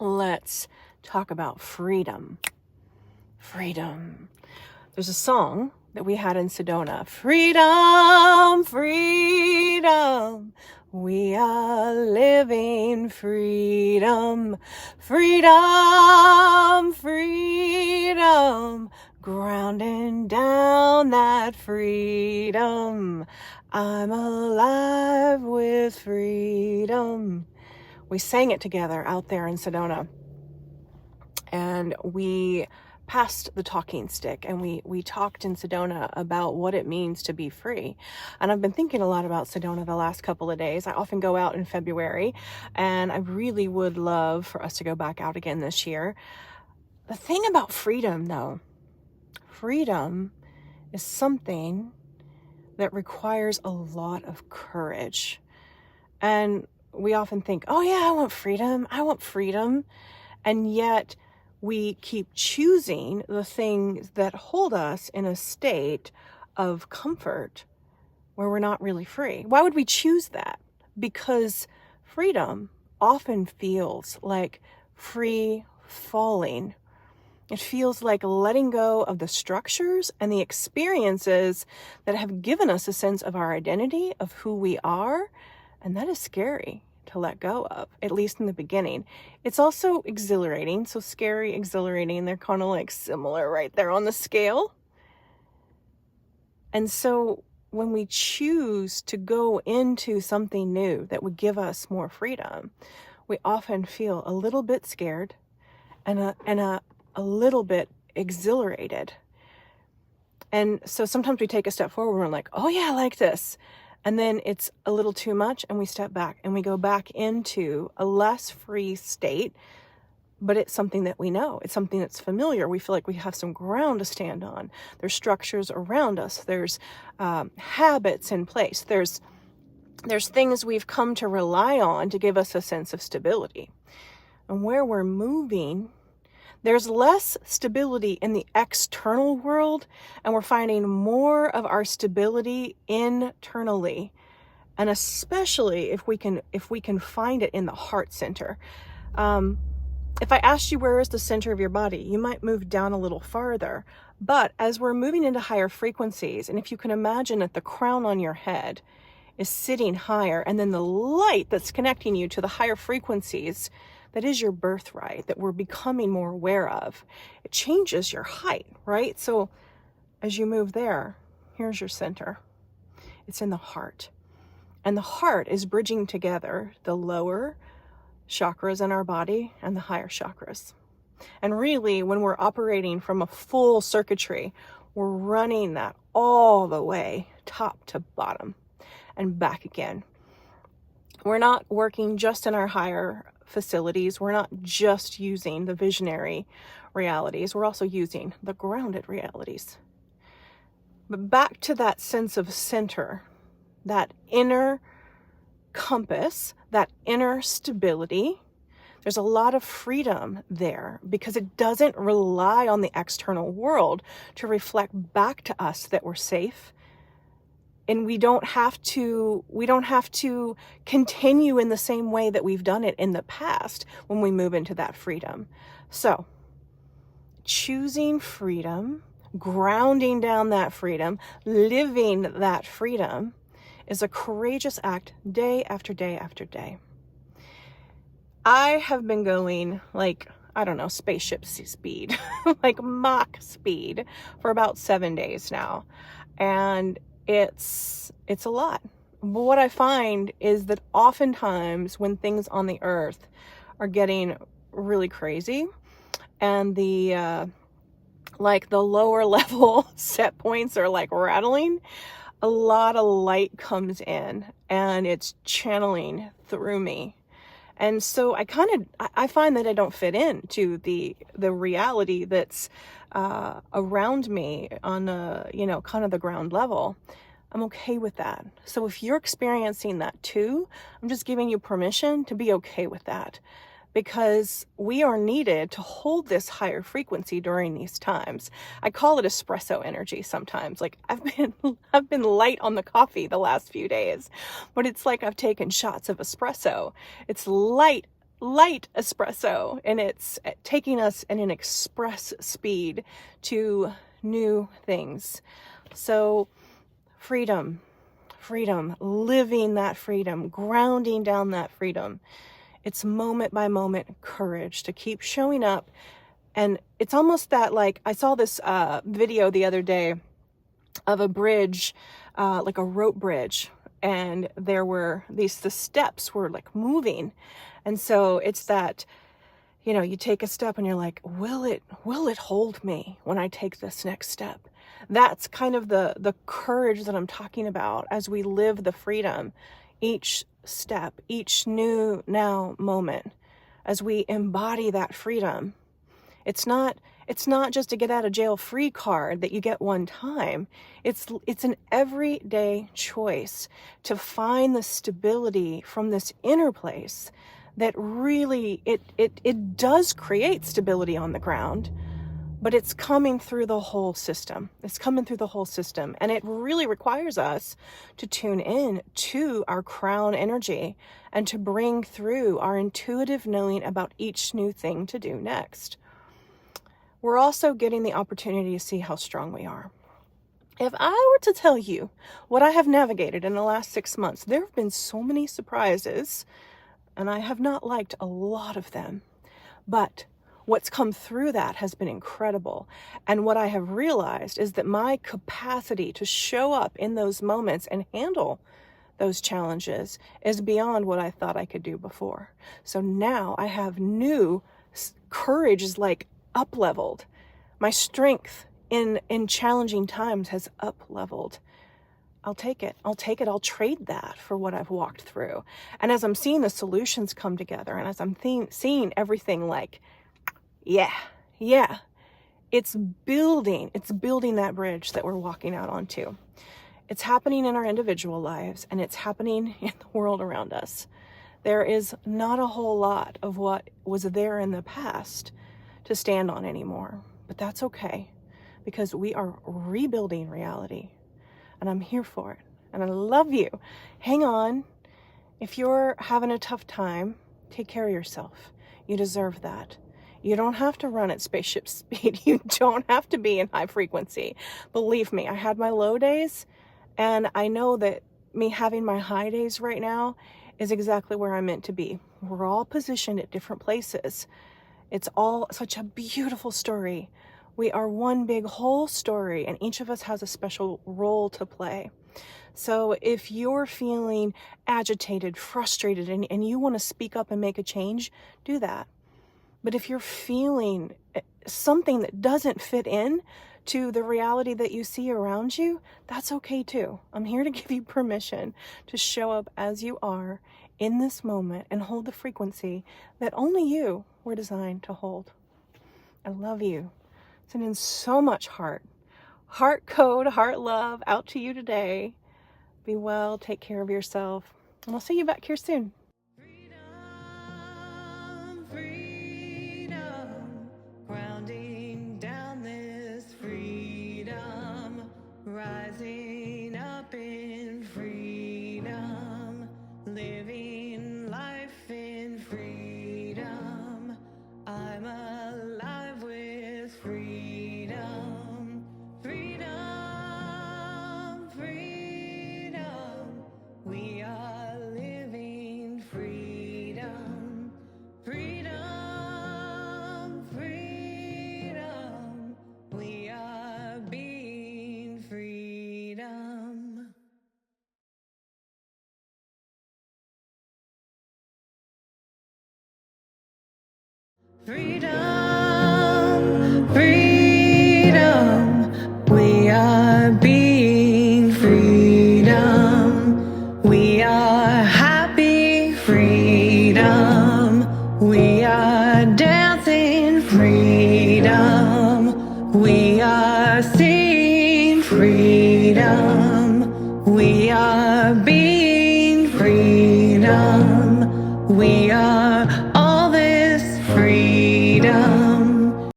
let's talk about freedom. Freedom. There's a song that we had in Sedona. Freedom, freedom. We are living freedom. Freedom, freedom. Grounding down that freedom. I'm alive with freedom. We sang it together out there in Sedona. And we passed the talking stick, and we talked in Sedona about what it means to be free. And I've been thinking a lot about Sedona the last couple of days. I often go out in February, and I really would love for us to go back out again this year. The thing about freedom, though, freedom is something that requires a lot of courage. And we often think, oh yeah, I want freedom. And yet we keep choosing the things that hold us in a state of comfort where we're not really free. Why would we choose that? Because freedom often feels like free falling. It feels like letting go of the structures and the experiences that have given us a sense of our identity, of who we are. And that is scary to let go of, at least in the beginning. It's also exhilarating. So scary, exhilarating, they're kind of like similar right there on the scale. And so when we choose to go into something new that would give us more freedom, we often feel a little bit scared and a little bit exhilarated. And so sometimes we take a step forward and we're like, oh yeah, I like this. And then it's a little too much and we step back and we go back into a less free state, but it's something that we know. It's something that's familiar. We feel like we have some ground to stand on. There's structures around us. There's habits in place. There's things we've come to rely on to give us a sense of stability. And where we're moving, there's less stability in the external world, and we're finding more of our stability internally. And especially if we can find it in the heart center. If I asked you where is the center of your body, you might move down a little farther. But as we're moving into higher frequencies, and if you can imagine that the crown on your head is sitting higher, and then the light that's connecting you to the higher frequencies, that is your birthright, that we're becoming more aware of. It changes your height, right? So as you move there, here's your center. It's in the heart. And the heart is bridging together the lower chakras in our body and the higher chakras. And really, when we're operating from a full circuitry, we're running that all the way top to bottom and back again. We're not working just in our higher facilities. We're not just using the visionary realities. We're also using the grounded realities. But back to that sense of center, that inner compass, that inner stability, there's a lot of freedom there because it doesn't rely on the external world to reflect back to us that we're safe. And we don't have to continue in the same way that we've done it in the past when we move into that freedom. So choosing freedom, grounding down that freedom, living that freedom is a courageous act day after day after day. I have been going spaceship speed, like Mach speed for about 7 days now. And it's a lot. But what I find is that oftentimes when things on the earth are getting really crazy and the lower level set points are like rattling, a lot of light comes in and it's channeling through me. And so I find that I don't fit into the reality that's around me on kind of the ground level. I'm okay with that. So if you're experiencing that too, I'm just giving you permission to be okay with that, because we are needed to hold this higher frequency during these times. I call it espresso energy sometimes. Like I've been light on the coffee the last few days, but it's like I've taken shots of espresso. It's light light espresso, and it's taking us at an express speed to new things. So freedom, living that freedom, grounding down that freedom. It's moment by moment courage to keep showing up. And it's almost that, like, I saw this video the other day of a bridge, like a rope bridge, and there were the steps were like moving. And so it's that, you know, you take a step and you're like, will it hold me when I take this next step? That's kind of the courage that I'm talking about as we live the freedom, each step, each new now moment, as we embody that freedom. It's not just a get out of jail free card that you get one time. It's an everyday choice to find the stability from this inner place that really, it does create stability on the ground, but it's coming through the whole system. It's coming through the whole system. And it really requires us to tune in to our crown energy and to bring through our intuitive knowing about each new thing to do next. We're also getting the opportunity to see how strong we are. If I were to tell you what I have navigated in the last 6 months, there have been so many surprises, and I have not liked a lot of them. But what's come through that has been incredible. And what I have realized is that my capacity to show up in those moments and handle those challenges is beyond what I thought I could do before. So now I have new courage, is like up-leveled. My strength in challenging times has up-leveled. I'll take it. I'll trade that for what I've walked through. And as I'm seeing the solutions come together, and as I'm seeing everything like, yeah, it's building that bridge that we're walking out onto. It's happening in our individual lives, and it's happening in the world around us. There is not a whole lot of what was there in the past to stand on anymore, but that's okay, because we are rebuilding reality. And I'm here for it. And I love you. Hang on. If you're having a tough time, take care of yourself. You deserve that. You don't have to run at spaceship speed. You don't have to be in high frequency. Believe me, I had my low days, and I know that me having my high days right now is exactly where I'm meant to be. We're all positioned at different places. It's all such a beautiful story. We are one big whole story, and each of us has a special role to play. So if you're feeling agitated, frustrated, and you want to speak up and make a change, do that. But if you're feeling something that doesn't fit in to the reality that you see around you, that's okay too. I'm here to give you permission to show up as you are in this moment and hold the frequency that only you were designed to hold. I love you. Sending so much heart code, heart love out to you today. Be well, take care of yourself, and I'll see you back here soon. Freedom, grounding down this freedom, rising up in freedom, living life in freedom. I'm alive with freedom, freedom, freedom. We are living freedom, freedom, freedom. We are being freedom. Freedom, freedom, we are being freedom. We are happy freedom. We are dancing freedom. We are seeing freedom. We are being